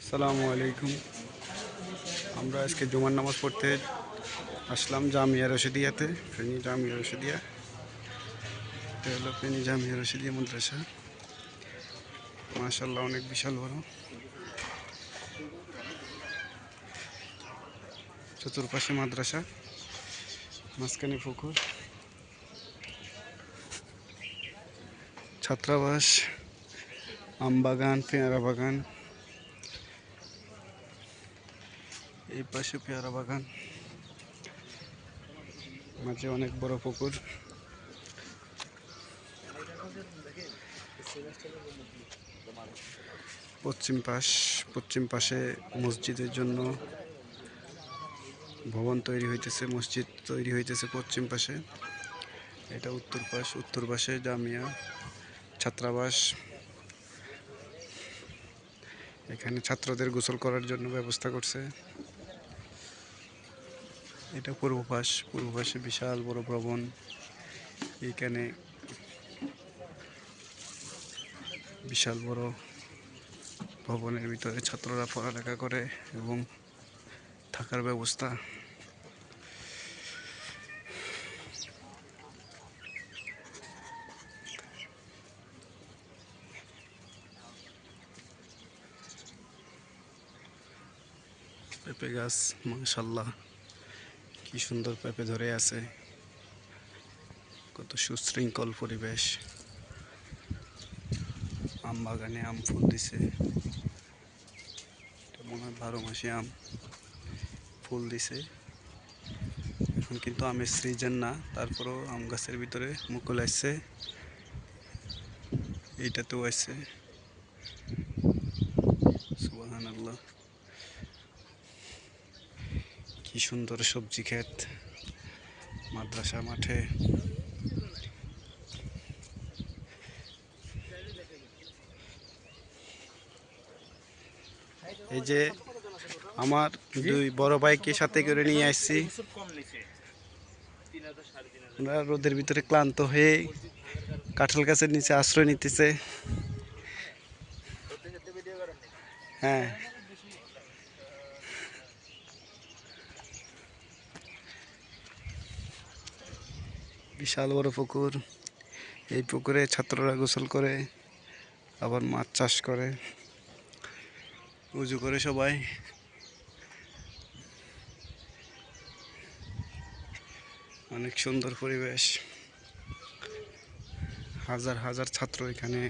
আসসালামু আলাইকুম। আমরা আজকে জুমার নামাজ পড়তে আসলাম জামিয়া রশিদিয়াতে। ফেনী জামিয়া রশিদিয়া, এটা হলো ফেনী জামিয়া রশিদিয়া মাদ্রাসা। মাশাআল্লাহ, অনেক বিশাল বড়। চতুর্পাশে মাদ্রাসা, মাঝখানে পুকুর, ছাত্রাবাস, আম বাগান, পেয়ারা বাগান। এই পাশে পেয়ারা বাগান, মাঝে অনেক বড় পুকুর। পশ্চিম পাশে মসজিদের জন্য ভবন তৈরি হইতেছে, মসজিদ তৈরি হইতেছে পশ্চিম পাশে। এটা উত্তর পাশে জামিয়া ছাত্রাবাস। এখানে ছাত্রদের গোসল করার জন্য ব্যবস্থা করছে। এটা পূর্ব পাশে বিশাল বড় ভবন। এখানে বিশাল বড় ভবনের ভিতরে ছাত্ররা পড়ালেখা করে এবং থাকার ব্যবস্থা। পেঁপে গাছ, মাশাআল্লাহ, কি সুন্দর পেঁপে ধরে আছে। কত সুশৃঙ্খল পরিবেশ। আম বাগানে আম ফুল দিছে, মনে হয় 12 মাসে আম ফুল দিছে। এখন কিন্তু আমের সিজন না, তারপরেও আম গাছের ভিতরে মুকুল আসছে। এইটাতেও আসছে, সুবহানাল্লাহ। কি সুন্দর সবজি ক্ষেত মাদ্রাসা মাঠে। এই যে আমার দুই বড় ভাইকে সাথে করে নিয়ে আসছি। ওরা রোদের ভিতরে ক্লান্ত হয়ে কাঁঠাল গাছের নিচে আশ্রয় নিতেছে। হ্যাঁ, বিশাল বড় পুকুর। এই পুকুরে ছাত্ররা গোসল করে, আবার মাছ চাষ করে, উজু করে সবাই। অনেক সুন্দর পরিবেশ। হাজার হাজার ছাত্র এখানে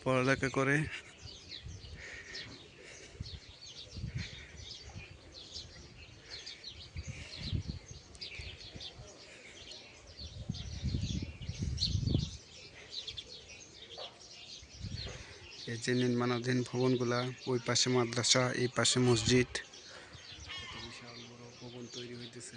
পড়ালেখা করে। এই যে নির্মাণাধীন ভবনগুলা, ওই পাশে মাদ্রাসা, এই পাশে মসজিদ। বিশাল বড় ভবন তৈরি হইতেছে।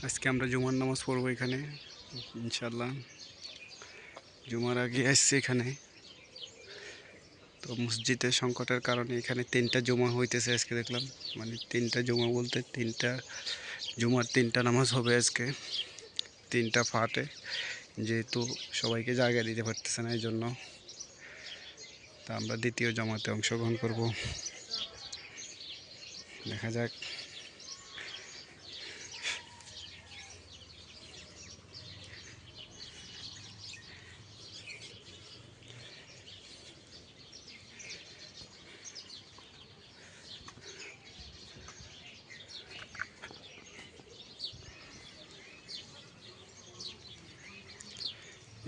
আজকে আমরা জুমার নামাজ পড়বো এখানে ইনশাল্লাহ। জুমার আগে আসছি এখানে, তো মসজিদের সংকটের কারণে এখানে 3টা জুমা হইতেছে আজকে দেখলাম। মানে 3টা জুমা বলতে জুমার 3টা নামাজ হবে আজকে, 3টা ফাটে, যেহেতু সবাইকে জায়গা দিতে পারতেছে না, এই জন্য। তা আমরা দ্বিতীয় জামাতে অংশগ্রহণ করব, দেখা যাক।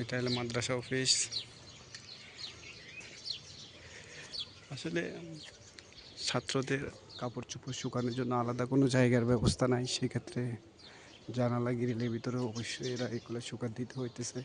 এটা হলো মাদ্রাসা অফিস। আসলে ছাত্রদের কাপড় চোপড় শুকানোর জন্য আলাদা কোনো জায়গার ব্যবস্থা নাই, সেক্ষেত্রে জানালা গ্রিলের ভিতরে অবশ্যই এরা এগুলো শুকা দিতে হইতেছে।